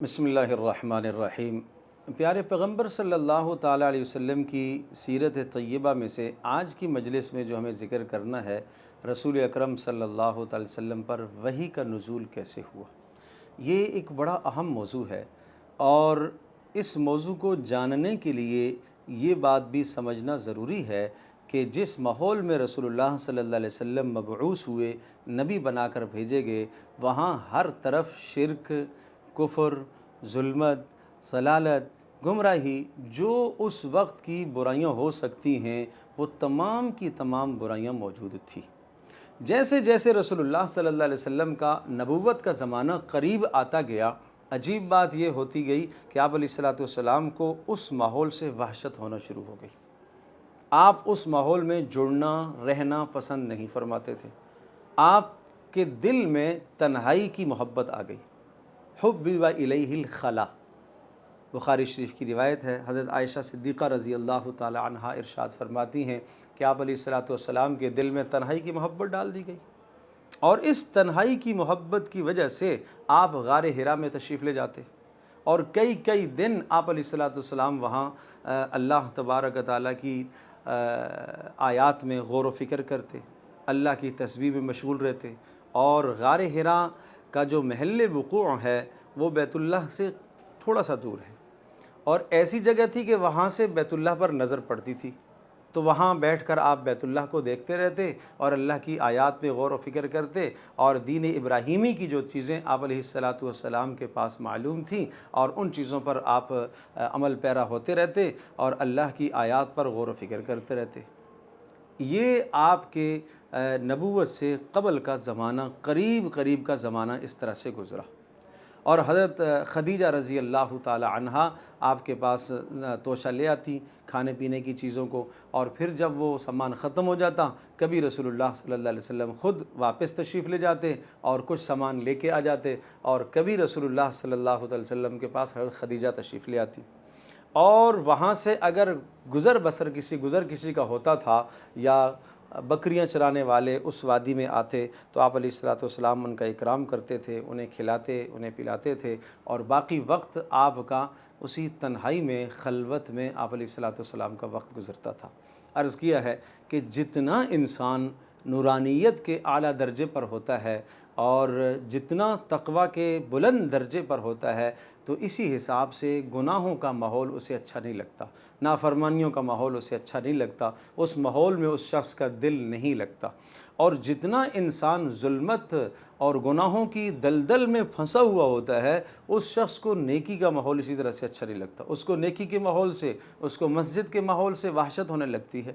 بسم اللہ الرحمن الرحیم۔ پیارے پیغمبر صلی اللہ تعالیٰ علیہ وسلم کی سیرت طیبہ میں سے آج کی مجلس میں جو ہمیں ذکر کرنا ہے، رسول اکرم صلی اللہ تعالیٰ علیہ وسلم پر وحی کا نزول کیسے ہوا۔ یہ ایک بڑا اہم موضوع ہے اور اس موضوع کو جاننے کے لیے یہ بات بھی سمجھنا ضروری ہے کہ جس ماحول میں رسول اللہ صلی اللہ علیہ وسلم مبعوث ہوئے، نبی بنا کر بھیجے گئے، وہاں ہر طرف شرک، کفر، ظلمت، ضلالت، گمراہی، جو اس وقت کی برائیاں ہو سکتی ہیں وہ تمام کی تمام برائیاں موجود تھیں۔ جیسے جیسے رسول اللہ صلی اللہ علیہ وسلم کا نبوت کا زمانہ قریب آتا گیا، عجیب بات یہ ہوتی گئی کہ آپ علیہ السلام کو اس ماحول سے وحشت ہونا شروع ہو گئی۔ آپ اس ماحول میں جڑنا، رہنا پسند نہیں فرماتے تھے۔ آپ کے دل میں تنہائی کی محبت آ گئی۔ حُبِّبَ إِلَيْهِ الْخَلَا، بخاری شریف کی روایت ہے۔ حضرت عائشہ صدیقہ رضی اللہ تعالی عنہا ارشاد فرماتی ہیں کہ آپ علیہ السلام کے دل میں تنہائی کی محبت ڈال دی گئی، اور اس تنہائی کی محبت کی وجہ سے آپ غار حرا میں تشریف لے جاتے اور کئی دن آپ علیہ السلام وہاں اللہ تبارک و تعالیٰ کی آیات میں غور و فکر کرتے، اللہ کی تسبیح میں مشغول رہتے۔ اور غار حرا کا جو محل وقوع ہے وہ بیت اللہ سے تھوڑا سا دور ہے، اور ایسی جگہ تھی کہ وہاں سے بیت اللہ پر نظر پڑتی تھی، تو وہاں بیٹھ کر آپ بیت اللہ کو دیکھتے رہتے اور اللہ کی آیات پہ غور و فکر کرتے، اور دین ابراہیمی کی جو چیزیں آپ علیہ السلام کے پاس معلوم تھیں اور ان چیزوں پر آپ عمل پیرا ہوتے رہتے اور اللہ کی آیات پر غور و فکر کرتے رہتے۔ یہ آپ کے نبوت سے قبل کا زمانہ، قریب کا زمانہ اس طرح سے گزرا، اور حضرت خدیجہ رضی اللہ تعالی عنہا آپ کے پاس توشہ لے آتی کھانے پینے کی چیزوں کو، اور پھر جب وہ سامان ختم ہو جاتا، کبھی رسول اللہ صلی اللہ علیہ وسلم خود واپس تشریف لے جاتے اور کچھ سامان لے کے آ جاتے، اور کبھی رسول اللہ صلی اللہ علیہ وسلم کے پاس حضرت خدیجہ تشریف لے آتی، اور وہاں سے اگر گزر بسر کسی کا ہوتا تھا یا بکریاں چرانے والے اس وادی میں آتے تو آپ علیہ السلام ان کا اکرام کرتے تھے، انہیں کھلاتے، انہیں پلاتے تھے، اور باقی وقت آپ کا اسی تنہائی میں، خلوت میں آپ علیہ السلام کا وقت گزرتا تھا۔ عرض کیا ہے کہ جتنا انسان نورانیت کے اعلیٰ درجے پر ہوتا ہے اور جتنا تقویٰ کے بلند درجے پر ہوتا ہے، تو اسی حساب سے گناہوں کا ماحول اسے اچھا نہیں لگتا، نافرمانیوں کا ماحول اسے اچھا نہیں لگتا، اس ماحول میں اس شخص کا دل نہیں لگتا، اور جتنا انسان ظلمت اور گناہوں کی دلدل میں پھنسا ہوا ہوتا ہے، اس شخص کو نیکی کا ماحول اسی طرح سے اچھا نہیں لگتا، اس کو نیکی کے ماحول سے، اس کو مسجد کے ماحول سے وحشت ہونے لگتی ہے۔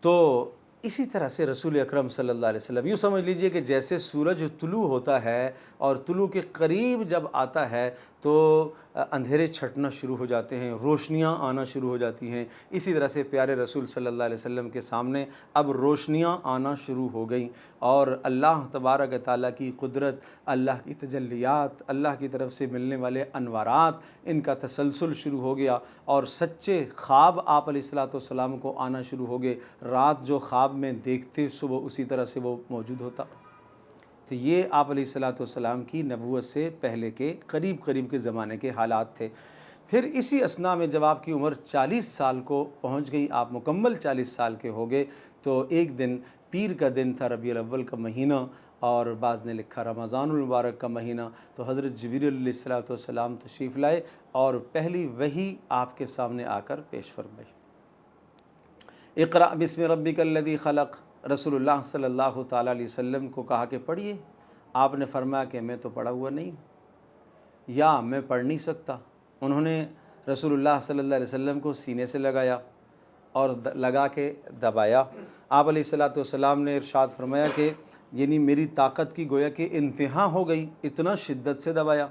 تو اسی طرح سے رسول اکرم صلی اللہ علیہ وسلم، یوں سمجھ لیجئے کہ جیسے سورج طلوع ہوتا ہے اور طلوع کے قریب جب آتا ہے تو اندھیرے چھٹنا شروع ہو جاتے ہیں، روشنیاں آنا شروع ہو جاتی ہیں، اسی طرح سے پیارے رسول صلی اللہ علیہ وسلم کے سامنے اب روشنیاں آنا شروع ہو گئیں، اور اللہ تبارک و تعالیٰ کی قدرت، اللہ کی تجلیات، اللہ کی طرف سے ملنے والے انوارات، ان کا تسلسل شروع ہو گیا، اور سچے خواب آپ علیہ السلام کو آنا شروع ہو گئے۔ رات جو خواب میں دیکھتے، صبح اسی طرح سے وہ موجود ہوتا۔ تو یہ آپ علیہ السلام کی نبوت سے پہلے کے قریب کے زمانے کے حالات تھے۔ پھر اسی اثناء میں جب آپ کی عمر 40 سال کو پہنچ گئی، آپ مکمل 40 سال کے ہو گئے، تو ایک دن پیر کا دن تھا، ربیع الاول کا مہینہ، اور بعض نے لکھا رمضان المبارک کا مہینہ، تو حضرت جبریل علیہ السلام تشریف لائے اور پہلی وحی آپ کے سامنے آ کر پیش فرمائی۔ اقرأ بسم ربک الذی خلق، رسول اللہ صلی اللہ تعالیٰ علیہ وسلم کو کہا کہ پڑھیے۔ آپ نے فرمایا کہ میں تو پڑھا ہوا نہیں، یا میں پڑھ نہیں سکتا۔ انہوں نے رسول اللہ صلی اللہ علیہ وسلم کو سینے سے لگایا اور لگا کے دبایا۔ آپ علیہ السلام نے ارشاد فرمایا کہ یعنی میری طاقت کی گویا کہ انتہا ہو گئی، اتنا شدت سے دبایا،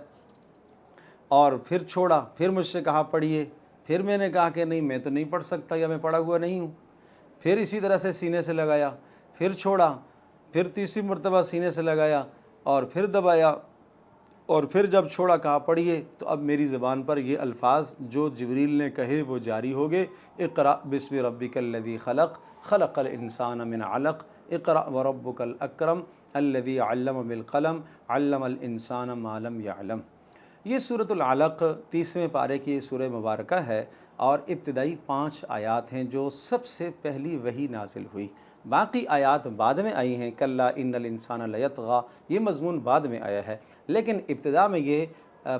اور پھر چھوڑا، پھر مجھ سے کہا پڑھیے، پھر میں نے کہا کہ نہیں، میں تو نہیں پڑھ سکتا، یا میں پڑھا ہوا نہیں ہوں، پھر اسی طرح سے سینے سے لگایا، پھر چھوڑا، پھر تیسری مرتبہ سینے سے لگایا اور پھر دبایا، اور پھر جب چھوڑا کہا پڑھیے، تو اب میری زبان پر یہ الفاظ جو جبریل نے کہے وہ جاری ہو گئے۔ اقرأ بسم ربک الذی خلق، خلق الانسان من علق، اقرأ وربک الاکرم الذی علم بالقلم علم الانسان ما لم یعلم۔ یہ سورۃ العلق 30ویں پارے کی سورہ مبارکہ ہے اور ابتدائی 5 آیات ہیں جو سب سے پہلی وحی نازل ہوئی۔ باقی آیات بعد میں آئی ہیں، کلا ان الانسان لیطغی، یہ مضمون بعد میں آیا ہے، لیکن ابتدا میں یہ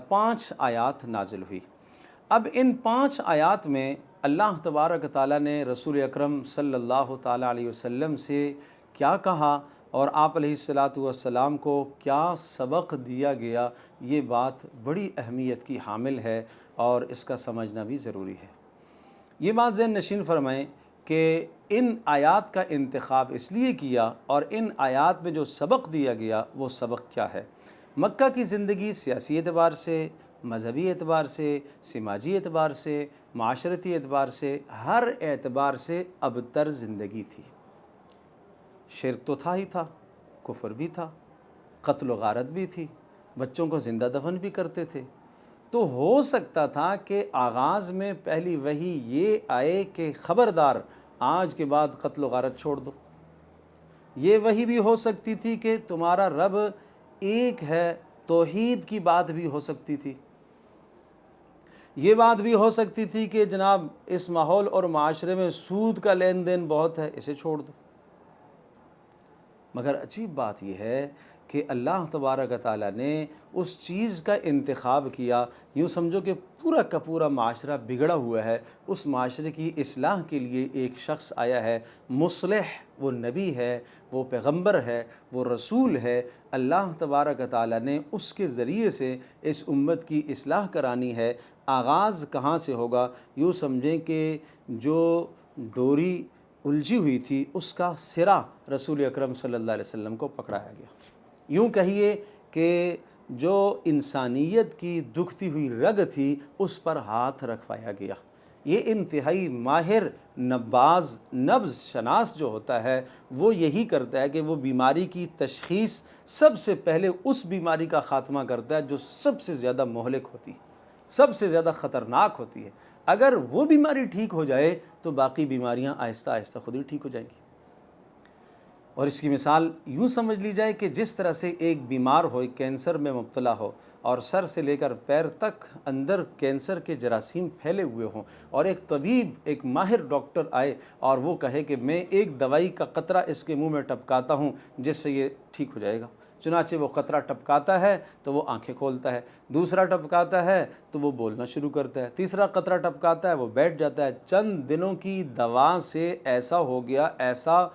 5 آیات نازل ہوئی۔ اب ان 5 آیات میں اللہ تبارک تعالیٰ نے رسول اکرم صلی اللہ تعالیٰ علیہ وسلم سے کیا کہا اور آپ علیہ الصلاۃ والسلام کو کیا سبق دیا گیا، یہ بات بڑی اہمیت کی حامل ہے اور اس کا سمجھنا بھی ضروری ہے۔ یہ بات ذہن نشین فرمائیں کہ ان آیات کا انتخاب اس لیے کیا اور ان آیات میں جو سبق دیا گیا وہ سبق کیا ہے۔ مکہ کی زندگی سیاسی اعتبار سے، مذہبی اعتبار سے، سماجی اعتبار سے، معاشرتی اعتبار سے، ہر اعتبار سے ابتر زندگی تھی۔ شرک تو تھا ہی تھا، کفر بھی تھا، قتل و غارت بھی تھی، بچوں کو زندہ دفن بھی کرتے تھے۔ تو ہو سکتا تھا کہ آغاز میں پہلی وحی یہ آئے کہ خبردار آج کے بعد قتل و غارت چھوڑ دو۔ یہ وحی بھی ہو سکتی تھی کہ تمہارا رب ایک ہے، توحید کی بات بھی ہو سکتی تھی۔ یہ بات بھی ہو سکتی تھی کہ جناب اس ماحول اور معاشرے میں سود کا لین دین بہت ہے، اسے چھوڑ دو۔ مگر عجیب بات یہ ہے کہ اللہ تبارک تعالیٰ نے اس چیز کا انتخاب کیا، یوں سمجھو کہ پورا کا پورا معاشرہ بگڑا ہوا ہے، اس معاشرے کی اصلاح کے لیے ایک شخص آیا ہے، مصلح، وہ نبی ہے، وہ پیغمبر ہے، وہ رسول ہے۔ اللہ تبارک تعالیٰ نے اس کے ذریعے سے اس امت کی اصلاح کرانی ہے۔ آغاز کہاں سے ہوگا؟ یوں سمجھیں کہ جو ڈوری الجھی ہوئی تھی اس کا سرا رسول اکرم صلی اللہ علیہ وسلم کو پکڑایا گیا۔ یوں کہیے کہ جو انسانیت کی دکھتی ہوئی رگ تھی اس پر ہاتھ رکھوایا گیا۔ یہ انتہائی ماہر نبض شناس جو ہوتا ہے وہ یہی کرتا ہے کہ وہ بیماری کی تشخیص سب سے پہلے اس بیماری کا خاتمہ کرتا ہے جو سب سے زیادہ مہلک ہوتی ہے، سب سے زیادہ خطرناک ہوتی ہے۔ اگر وہ بیماری ٹھیک ہو جائے تو باقی بیماریاں آہستہ آہستہ خود ہی ٹھیک ہو جائیں گی۔ اور اس کی مثال یوں سمجھ لی جائے کہ جس طرح سے ایک بیمار ہو، ایک کینسر میں مبتلا ہو اور سر سے لے کر پیر تک اندر کینسر کے جراثیم پھیلے ہوئے ہوں، اور ایک طبیب، ایک ماہر ڈاکٹر آئے اور وہ کہے کہ میں ایک دوائی کا قطرہ اس کے منہ میں ٹپکاتا ہوں جس سے یہ ٹھیک ہو جائے گا۔ چنانچہ وہ قطرہ ٹپکاتا ہے تو وہ آنکھیں کھولتا ہے، دوسرا ٹپکاتا ہے تو وہ بولنا شروع کرتا ہے، تیسرا قطرہ ٹپکاتا ہے وہ بیٹھ جاتا ہے۔ چند دنوں کی دوا سے ایسا ہو گیا، ایسا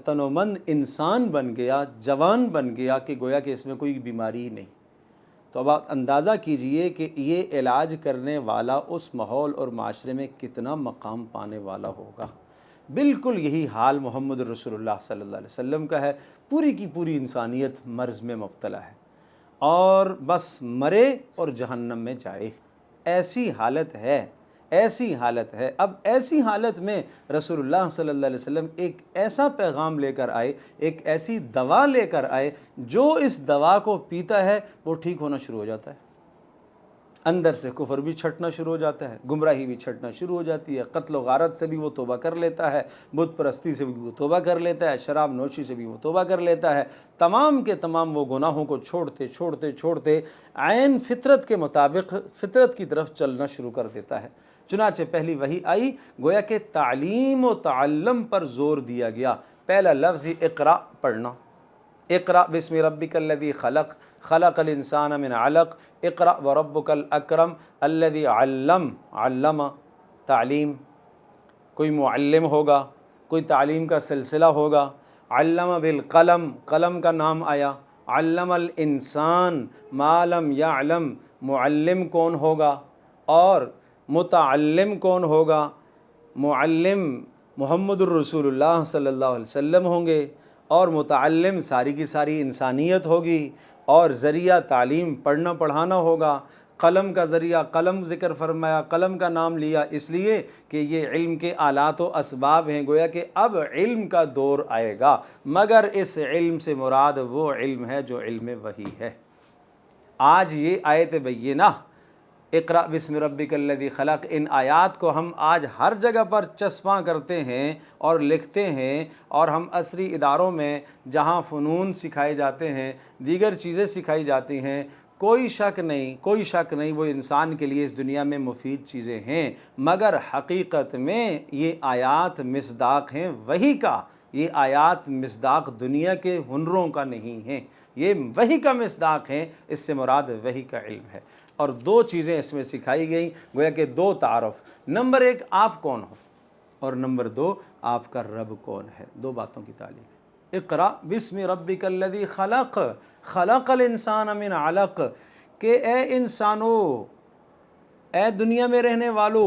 تنومند انسان بن گیا، جوان بن گیا کہ گویا کہ اس میں کوئی بیماری ہی نہیں۔ تو اب آپ اندازہ کیجئے کہ یہ علاج کرنے والا اس ماحول اور معاشرے میں کتنا مقام پانے والا ہوگا۔ بالکل یہی حال محمد رسول اللہ صلی اللہ علیہ وسلم کا ہے۔ پوری کی پوری انسانیت مرض میں مبتلا ہے اور بس مرے اور جہنم میں جائے، ایسی حالت ہے، ایسی حالت ہے۔ اب ایسی حالت میں رسول اللہ صلی اللہ علیہ وسلم ایک ایسا پیغام لے کر آئے، ایک ایسی دوا لے کر آئے، جو اس دوا کو پیتا ہے وہ ٹھیک ہونا شروع ہو جاتا ہے۔ اندر سے کفر بھی چھٹنا شروع ہو جاتا ہے، گمراہی بھی چھٹنا شروع ہو جاتی ہے، قتل و غارت سے بھی وہ توبہ کر لیتا ہے، بت پرستی سے بھی وہ توبہ کر لیتا ہے، شراب نوشی سے بھی وہ توبہ کر لیتا ہے۔ تمام کے تمام وہ گناہوں کو چھوڑتے چھوڑتے چھوڑتے عین فطرت کے مطابق فطرت کی طرف چلنا شروع کر دیتا ہے۔ چنانچہ پہلی وحی آئی، گویا کہ تعلیم و تعلم پر زور دیا گیا۔ پہلا لفظ ہی اقرا پڑھنا، اقرا بسم ربک الذی خلق خلق الانسان من علق اقرا وربک الاکرم الذی علم تعلیم۔ کوئی معلم ہوگا، کوئی تعلیم کا سلسلہ ہوگا۔ علم بالقلم، قلم کا نام آیا۔ علم الانسان ما لم یعلم، معلم کون ہوگا اور متعلم کون ہوگا؟ معلم محمد الرسول اللہ صلی اللہ علیہ وسلم ہوں گے اور متعلم ساری کی ساری انسانیت ہوگی، اور ذریعہ تعلیم پڑھنا پڑھانا ہوگا۔ قلم کا ذریعہ، قلم ذکر فرمایا، قلم کا نام لیا اس لیے کہ یہ علم کے آلات و اسباب ہیں، گویا کہ اب علم کا دور آئے گا، مگر اس علم سے مراد وہ علم ہے جو علم وحی ہے۔ آج یہ آیت بینہ اقرأ بسم ربک الذی خلق، ان آیات کو ہم آج ہر جگہ پر چسپاں کرتے ہیں اور لکھتے ہیں، اور ہم عصری اداروں میں جہاں فنون سکھائے جاتے ہیں، دیگر چیزیں سکھائی جاتی ہیں، کوئی شک نہیں وہ انسان کے لیے اس دنیا میں مفید چیزیں ہیں، مگر حقیقت میں یہ آیات مصداق ہیں وحی کا، یہ آیات مصداق دنیا کے ہنروں کا نہیں ہیں، یہ وحی کا مصداق ہیں، اس سے مراد وحی کا علم ہے۔ اور دو چیزیں اس میں سکھائی گئیں، گویا کہ دو تعارف، نمبر ایک آپ کون ہو، اور نمبر دو آپ کا رب کون ہے، دو باتوں کی تعلیم ہے۔ اقرأ بسم ربک الذی خلق، خلق الانسان من علق، کہ اے انسانو، اے دنیا میں رہنے والو،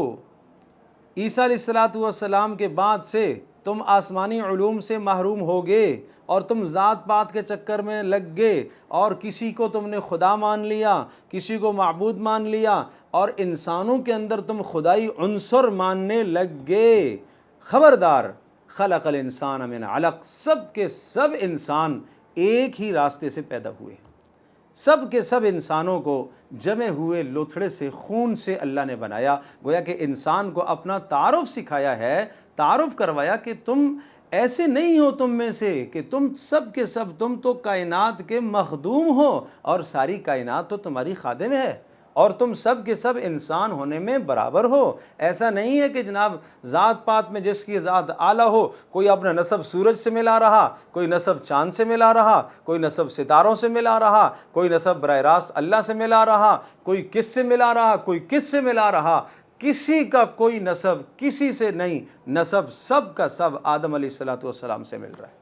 عیسیٰ علیہ السلام کے بعد سے تم آسمانی علوم سے محروم ہوگے اور تم ذات پات کے چکر میں لگ گئے، اور کسی کو تم نے خدا مان لیا، کسی کو معبود مان لیا، اور انسانوں کے اندر تم خدائی عنصر ماننے لگ گئے۔ خبردار، خلق الانسان من علق، سب کے سب انسان ایک ہی راستے سے پیدا ہوئے، سب کے سب انسانوں کو جمے ہوئے لوتھڑے سے، خون سے اللہ نے بنایا۔ گویا کہ انسان کو اپنا تعارف سکھایا ہے، تعارف کروایا کہ تم ایسے نہیں ہو تم میں سے، کہ تم سب کے سب، تم تو کائنات کے مخدوم ہو، اور ساری کائنات تو تمہاری خادم ہے، اور تم سب کے سب انسان ہونے میں برابر ہو۔ ایسا نہیں ہے کہ جناب ذات پات میں جس کی ذات اعلیٰ ہو، کوئی اپنا نسب سورج سے ملا رہا، کوئی نسب چاند سے ملا رہا، کوئی نسب ستاروں سے ملا رہا، کوئی نسب براہ راست اللہ سے ملا رہا، کوئی کس سے ملا رہا، کوئی کس سے ملا رہا، کسی کا کوئی نسب کسی سے نہیں، نسب سب کا سب آدم علیہ السلام سے مل رہا ہے۔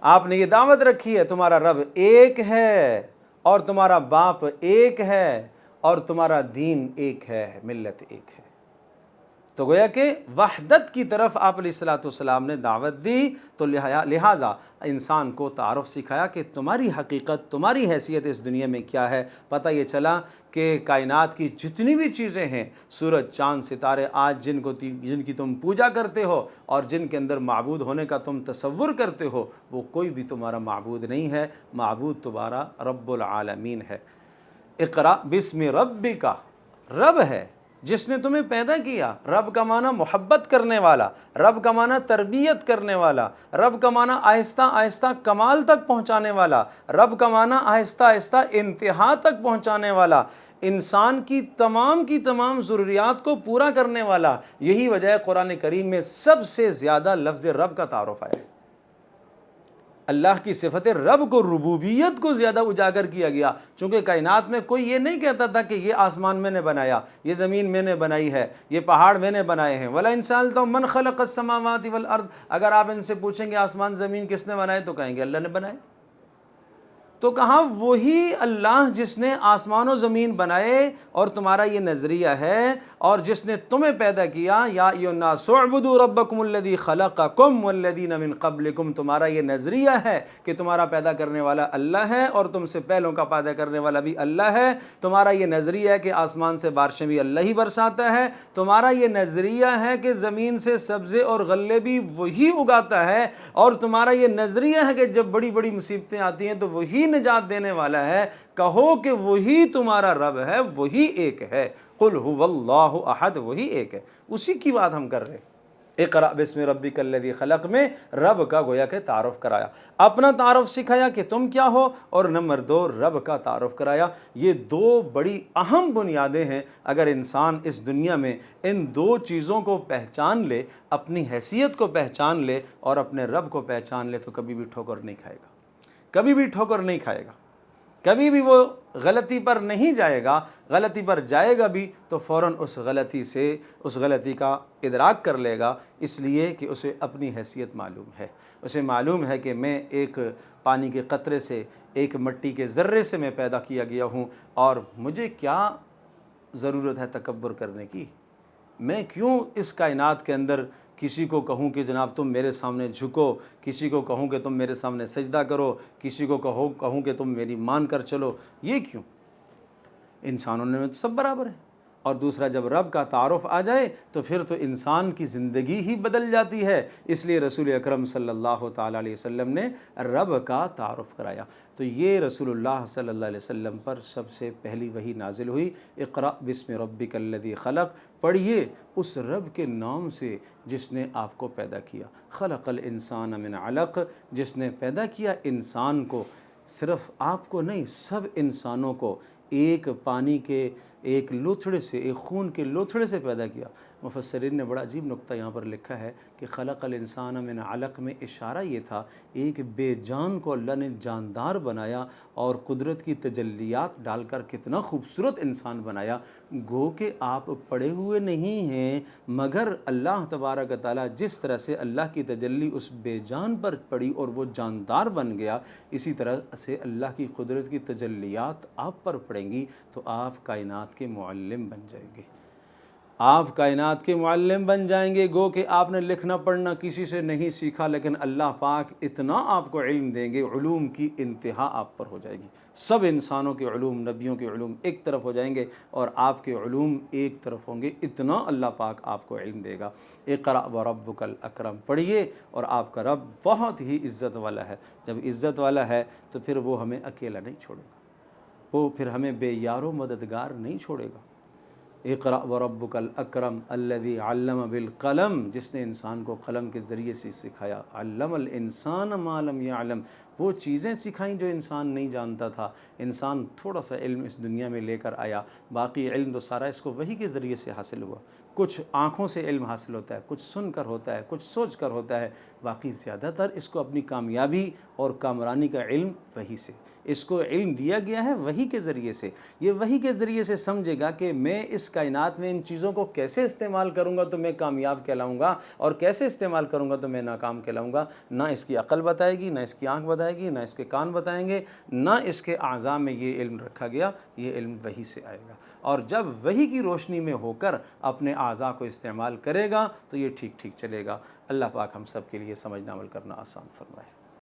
آپ نے یہ دعوت رکھی ہے تمہارا رب ایک ہے، اور تمہارا باپ ایک ہے، اور تمہارا دین ایک ہے، ملت ایک ہے۔ تو گویا کہ وحدت کی طرف آپ علیہ السلام نے دعوت دی، تو لہٰذا انسان کو تعارف سکھایا کہ تمہاری حقیقت، تمہاری حیثیت اس دنیا میں کیا ہے۔ پتہ یہ چلا کہ کائنات کی جتنی بھی چیزیں ہیں، سورج، چاند، ستارے، آج جن کی تم پوجا کرتے ہو اور جن کے اندر معبود ہونے کا تم تصور کرتے ہو، وہ کوئی بھی تمہارا معبود نہیں ہے، معبود تمہارا رب العالمین ہے۔ اقرأ بسم ربک، رب ہے جس نے تمہیں پیدا کیا۔ رب کا معنی محبت کرنے والا، رب کا معنی تربیت کرنے والا، رب کا معنی آہستہ آہستہ کمال تک پہنچانے والا، رب کا معنی آہستہ آہستہ انتہا تک پہنچانے والا، انسان کی تمام ضروریات کو پورا کرنے والا۔ یہی وجہ ہے قرآن کریم میں سب سے زیادہ لفظ رب کا تعارف آیا ہے۔ اللہ کی صفت رب کو، ربوبیت کو زیادہ اجاگر کیا گیا، چونکہ کائنات میں کوئی یہ نہیں کہتا تھا کہ یہ آسمان میں نے بنایا، یہ زمین میں نے بنائی ہے، یہ پہاڑ میں نے بنائے ہیں۔ وَلَئِن سَأَلْتَهُم مَّنْ خَلَقَ السَّمَاوَاتِ وَالْأَرْضِ، اگر آپ ان سے پوچھیں گے آسمان زمین کس نے بنائے، تو کہیں گے اللہ نے بنائے۔ تو کہا وہی اللہ جس نے آسمان و زمین بنائے اور تمہارا یہ نظریہ ہے، اور جس نے تمہیں پیدا کیا، یا ایھا الناس اعبدوا ربکم الذی خلقکم والذین من قبلکم، تمہارا یہ نظریہ ہے کہ تمہارا پیدا کرنے والا اللہ ہے، اور تم سے پہلوں کا پیدا کرنے والا بھی اللہ ہے۔ تمہارا یہ نظریہ ہے کہ آسمان سے بارشیں بھی اللہ ہی برساتا ہے، تمہارا یہ نظریہ ہے کہ زمین سے سبزے اور غلے بھی وہی اگاتا ہے، اور تمہارا یہ نظریہ ہے کہ جب بڑی بڑی مصیبتیں آتی ہیں تو وہی نجات دینے والا ہے۔ کہو کہ وہی تمہارا رب ہے، وہی ایک ہے۔ قل هو اللہ احد، وہی ایک ہے، اسی کی بات ہم کر رہے ہیں۔ اقرأ بسم ربک الذی خلق میں رب کا گویا کہ تعارف کرایا، اپنا تعارف سکھایا کہ تم کیا ہو، اور نمبر دو رب کا تعارف کرایا۔ یہ دو بڑی اہم بنیادیں ہیں۔ اگر انسان اس دنیا میں ان دو چیزوں کو پہچان لے، اپنی حیثیت کو پہچان لے اور اپنے رب کو پہچان لے، تو کبھی بھی ٹھوکر نہیں کھائے گا، کبھی بھی ٹھوکر نہیں کھائے گا، کبھی بھی وہ غلطی پر نہیں جائے گا۔ غلطی پر جائے گا بھی تو فوراً اس غلطی کا ادراک کر لے گا، اس لیے کہ اسے اپنی حیثیت معلوم ہے۔ اسے معلوم ہے کہ میں ایک پانی کے قطرے سے، ایک مٹی کے ذرے سے میں پیدا کیا گیا ہوں، اور مجھے کیا ضرورت ہے تکبر کرنے کی؟ میں کیوں اس کائنات کے اندر کسی کو کہوں کہ جناب تم میرے سامنے جھکو، کسی کو کہوں کہ تم میرے سامنے سجدہ کرو، کسی کو کہوں کہ تم میری مان کر چلو؟ یہ کیوں؟ انسانوں میں سب برابر ہیں، اور دوسرا جب رب کا تعارف آ جائے تو پھر تو انسان کی زندگی ہی بدل جاتی ہے۔ اس لیے رسول اکرم صلی اللہ تعالیٰ علیہ وسلم نے رب کا تعارف کرایا۔ تو یہ رسول اللہ صلی اللہ علیہ وسلم پر سب سے پہلی وحی نازل ہوئی، اقرأ بسم ربک الذی خلق، پڑھیے اس رب کے نام سے جس نے آپ کو پیدا کیا، خلق الانسان من علق، جس نے پیدا کیا انسان کو، صرف آپ کو نہیں سب انسانوں کو، ایک پانی کے ایک لوتھڑے سے، ایک خون کے لوتھڑے سے پیدا کیا۔ مفسرین نے بڑا عجیب نقطہ یہاں پر لکھا ہے کہ خلق الانسان من علق میں اشارہ یہ تھا ایک بے جان کو اللہ نے جاندار بنایا اور قدرت کی تجلیات ڈال کر کتنا خوبصورت انسان بنایا۔ گو کہ آپ پڑے ہوئے نہیں ہیں، مگر اللہ تبارک و تعالیٰ جس طرح سے اللہ کی تجلی اس بے جان پر پڑی اور وہ جاندار بن گیا، اسی طرح سے اللہ کی قدرت کی تجلیات آپ پر پڑیں گی تو آپ کائنات کے معلم بن جائیں گے، آپ کائنات کے معلم بن جائیں گے۔ گو کہ آپ نے لکھنا پڑھنا کسی سے نہیں سیکھا، لیکن اللہ پاک اتنا آپ کو علم دیں گے، علوم کی انتہا آپ پر ہو جائے گی۔ سب انسانوں کے علوم، نبیوں کے علوم ایک طرف ہو جائیں گے اور آپ کے علوم ایک طرف ہوں گے، اتنا اللہ پاک آپ کو علم دے گا۔ اقرأ وربک الاکرم، پڑھیے، اور آپ کا رب بہت ہی عزت والا ہے۔ جب عزت والا ہے تو پھر وہ ہمیں اکیلا نہیں چھوڑے گا، وہ پھر ہمیں بے یار و مددگار نہیں چھوڑے گا۔ اقرأ وربک الاکرم الذی علم بالقلم، جس نے انسان کو قلم کے ذریعے سے سکھایا، علم الانسان ما لم یعلم، وہ چیزیں سکھائیں جو انسان نہیں جانتا تھا۔ انسان تھوڑا سا علم اس دنیا میں لے کر آیا، باقی علم تو سارا اس کو وحی کے ذریعے سے حاصل ہوا۔ کچھ آنکھوں سے علم حاصل ہوتا ہے، کچھ سن کر ہوتا ہے، کچھ سوچ کر ہوتا ہے، باقی زیادہ تر اس کو اپنی کامیابی اور کامرانی کا علم وحی سے، اس کو علم دیا گیا ہے وحی کے ذریعے سے۔ یہ وحی کے ذریعے سے سمجھے گا کہ میں اس کائنات میں ان چیزوں کو کیسے استعمال کروں گا تو میں کامیاب کہلاؤں گا، اور کیسے استعمال کروں گا تو میں ناکام کہلاؤں گا۔ نہ اس کی عقل بتائے گی، نہ اس کی آنکھ بتائے گی، نہ اس کے کان بتائیں گے، نہ اس کے اعضاء میں یہ علم رکھا گیا، یہ علم وحی سے آئے گا۔ اور جب وحی کی روشنی میں ہو کر اپنے اعضاء کو استعمال کرے گا تو یہ ٹھیک ٹھیک چلے گا۔ اللہ پاک ہم سب کے لیے سمجھنا عمل کرنا آسان فرمائے۔